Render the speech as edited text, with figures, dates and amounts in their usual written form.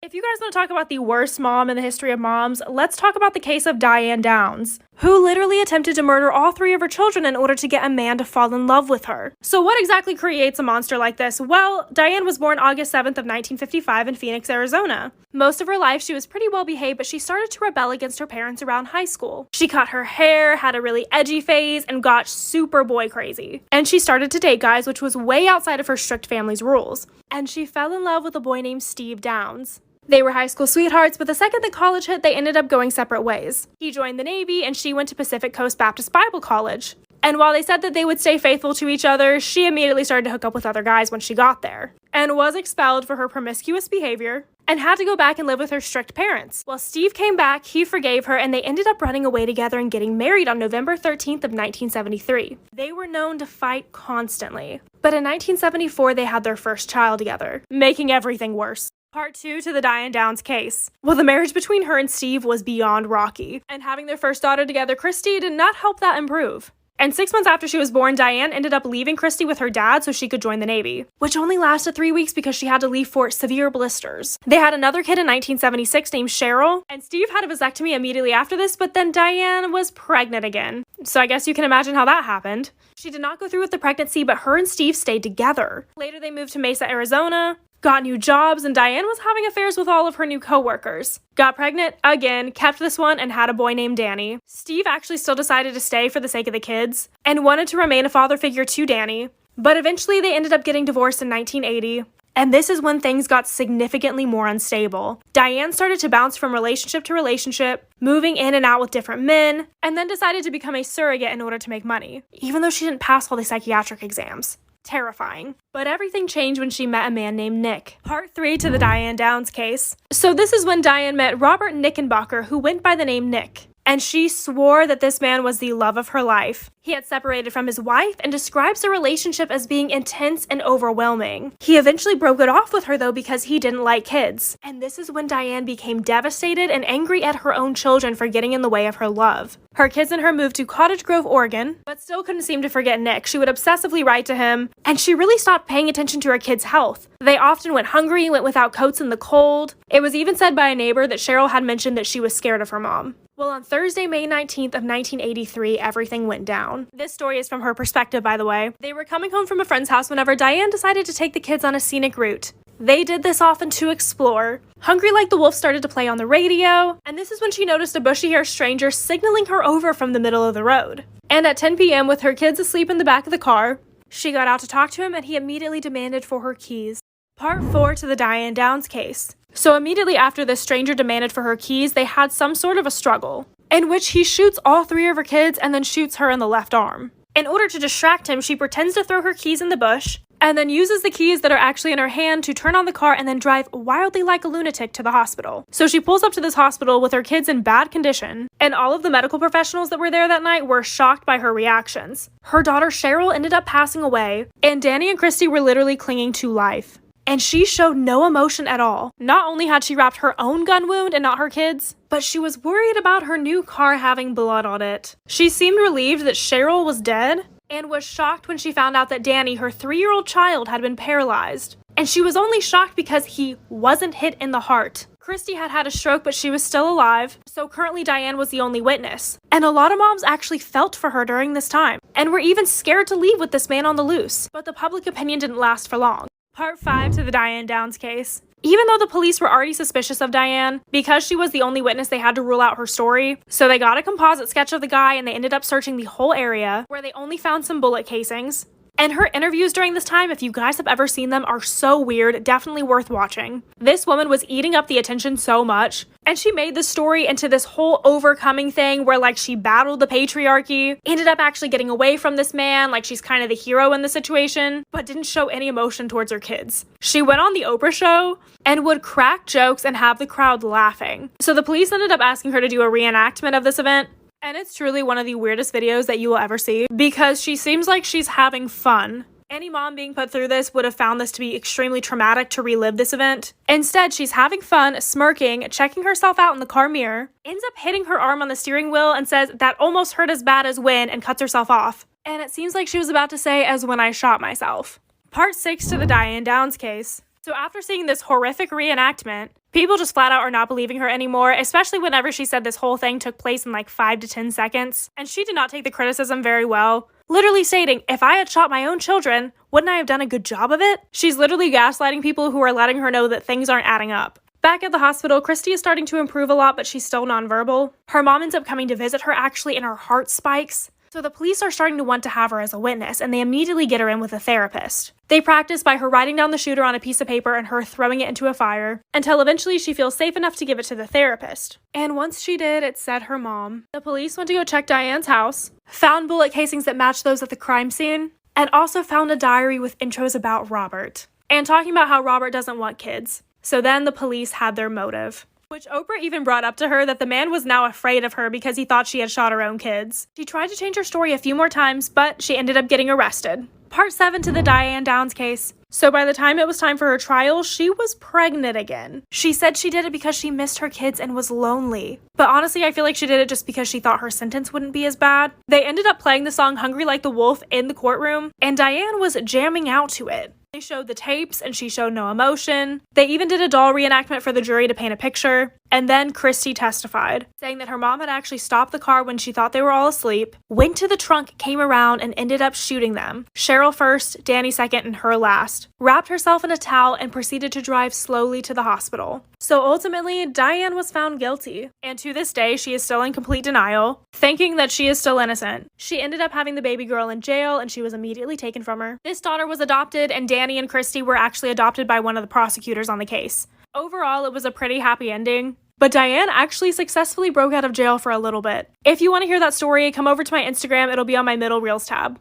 If you guys want to talk about the worst mom in the history of moms, let's talk about the case of Diane Downs, who literally attempted to murder all 3 of her children in order to get a man to fall in love with her. So what exactly creates a monster like this? Well, Diane was born August 7th of 1955 in Phoenix, Arizona. Most of her life, she was pretty well behaved, but she started to rebel against her parents around high school. She cut her hair, had a really edgy phase, and got super boy crazy. And she started to date guys, which was way outside of her strict family's rules. And she fell in love with a boy named Steve Downs. They were high school sweethearts, but the second that college hit, they ended up going separate ways. He joined the Navy, and she went to Pacific Coast Baptist Bible College. And while they said that they would stay faithful to each other, she immediately started to hook up with other guys when she got there, and was expelled for her promiscuous behavior, and had to go back and live with her strict parents. While Steve came back, he forgave her, and they ended up running away together and getting married on November 13th of 1973. They were known to fight constantly, but in 1974, they had their first child together, making everything worse. Part 2 to the Diane Downs case. Well, the marriage between her and Steve was beyond rocky, and having their first daughter together, Christy, did not help that improve. And 6 months after she was born, Diane ended up leaving Christy with her dad so she could join the Navy, which only lasted 3 weeks because she had to leave for severe blisters. They had another kid in 1976 named Cheryl, and Steve had a vasectomy immediately after this, but then Diane was pregnant again. So I guess you can imagine how that happened. She did not go through with the pregnancy, but her and Steve stayed together. Later, they moved to Mesa, Arizona, got new jobs, and Diane was having affairs with all of her new co-workers. Got pregnant again, kept this one, and had a boy named Danny. Steve actually still decided to stay for the sake of the kids, and wanted to remain a father figure to Danny. But eventually they ended up getting divorced in 1980, and this is when things got significantly more unstable. Diane started to bounce from relationship to relationship, moving in and out with different men, and then decided to become a surrogate in order to make money, even though she didn't pass all the psychiatric exams. Terrifying. But everything changed when she met a man named Nick. Part 3 to the Diane Downs case. So this is when Diane met Robert Nickenbacker, who went by the name Nick. And she swore that this man was the love of her life. He had separated from his wife and describes the relationship as being intense and overwhelming. He eventually broke it off with her though because he didn't like kids. And this is when Diane became devastated and angry at her own children for getting in the way of her love. Her kids and her moved to Cottage Grove, Oregon, but still couldn't seem to forget Nick. She would obsessively write to him, and she really stopped paying attention to her kids' health. They often went hungry, went without coats in the cold. It was even said by a neighbor that Cheryl had mentioned that she was scared of her mom. Well, on Thursday, May 19th of 1983, everything went down. This story is from her perspective, by the way. They were coming home from a friend's house whenever Diane decided to take the kids on a scenic route. They did this often to explore. Hungry Like the Wolf started to play on the radio, and this is when she noticed a bushy-haired stranger signaling her over from the middle of the road. And at 10 p.m., with her kids asleep in the back of the car, she got out to talk to him, and he immediately demanded for her keys. Part 4 to the Diane Downs case. So immediately after this stranger demanded for her keys, they had some sort of a struggle, in which he shoots all 3 of her kids and then shoots her in the left arm. In order to distract him, she pretends to throw her keys in the bush, and then uses the keys that are actually in her hand to turn on the car and then drive wildly like a lunatic to the hospital. So she pulls up to this hospital with her kids in bad condition, and all of the medical professionals that were there that night were shocked by her reactions. Her daughter Cheryl ended up passing away, and Danny and Christy were literally clinging to life. And she showed no emotion at all. Not only had she wrapped her own gun wound and not her kids', but she was worried about her new car having blood on it. She seemed relieved that Cheryl was dead, and was shocked when she found out that Danny, her 3-year-old child, had been paralyzed. And she was only shocked because he wasn't hit in the heart. Christy had had a stroke, but she was still alive, so currently Diane was the only witness. And a lot of moms actually felt for her during this time, and were even scared to leave with this man on the loose. But the public opinion didn't last for long. Part 5 to the Diane Downs case. Even though the police were already suspicious of Diane, because she was the only witness, they had to rule out her story. So they got a composite sketch of the guy, and they ended up searching the whole area, where they only found some bullet casings. And her interviews during this time, if you guys have ever seen them, are so weird, definitely worth watching. This woman was eating up the attention so much, and she made the story into this whole overcoming thing where like she battled the patriarchy, ended up actually getting away from this man, like she's kind of the hero in the situation, but didn't show any emotion towards her kids. She went on the Oprah show and would crack jokes and have the crowd laughing. So the police ended up asking her to do a reenactment of this event. And it's truly one of the weirdest videos that you will ever see because she seems like she's having fun. Any mom being put through this would have found this to be extremely traumatic to relive this event. Instead, she's having fun, smirking, checking herself out in the car mirror, ends up hitting her arm on the steering wheel and says, "That almost hurt as bad as when," and cuts herself off. And it seems like she was about to say, "as when I shot myself." Part 6 to the Diane Downs case. So after seeing this horrific reenactment, People just flat out are not believing her anymore, especially whenever she said this whole thing took place in like 5 to 10 seconds. And she did not take the criticism very well, literally stating, if I had shot my own children, wouldn't I have done a good job of it? She's literally gaslighting people who are letting her know that things aren't adding up. Back at the hospital, Christy is starting to improve a lot, but she's still nonverbal. Her mom ends up coming to visit her actually, and her heart spikes. So the police are starting to want to have her as a witness, and they immediately get her in with a therapist. They practice by her writing down the shooter on a piece of paper and her throwing it into a fire, until eventually she feels safe enough to give it to the therapist. And once she did, it said her mom. The police went to go check Diane's house, found bullet casings that matched those at the crime scene, and also found a diary with intros about Robert, and talking about how Robert doesn't want kids. So then the police had their motive. Which Oprah even brought up to her that the man was now afraid of her because he thought she had shot her own kids. She tried to change her story a few more times, but she ended up getting arrested. Part 7 to the Diane Downs case. So by the time it was time for her trial, she was pregnant again. She said she did it because she missed her kids and was lonely. But honestly, I feel like she did it just because she thought her sentence wouldn't be as bad. They ended up playing the song Hungry Like the Wolf in the courtroom, and Diane was jamming out to it. They showed the tapes, and she showed no emotion. They even did a doll reenactment for the jury to paint a picture. And then Christy testified, saying that her mom had actually stopped the car when she thought they were all asleep, went to the trunk, came around, and ended up shooting them. Cheryl first, Danny second, and her last. Wrapped herself in a towel and proceeded to drive slowly to the hospital. So ultimately, Diane was found guilty. And to this day, she is still in complete denial, thinking that she is still innocent. She ended up having the baby girl in jail, and she was immediately taken from her. This daughter was adopted, and Danny and Christy were actually adopted by one of the prosecutors on the case. Overall, it was a pretty happy ending, but Diane actually successfully broke out of jail for a little bit. If you want to hear that story, come over to my Instagram, it'll be on my middle reels tab.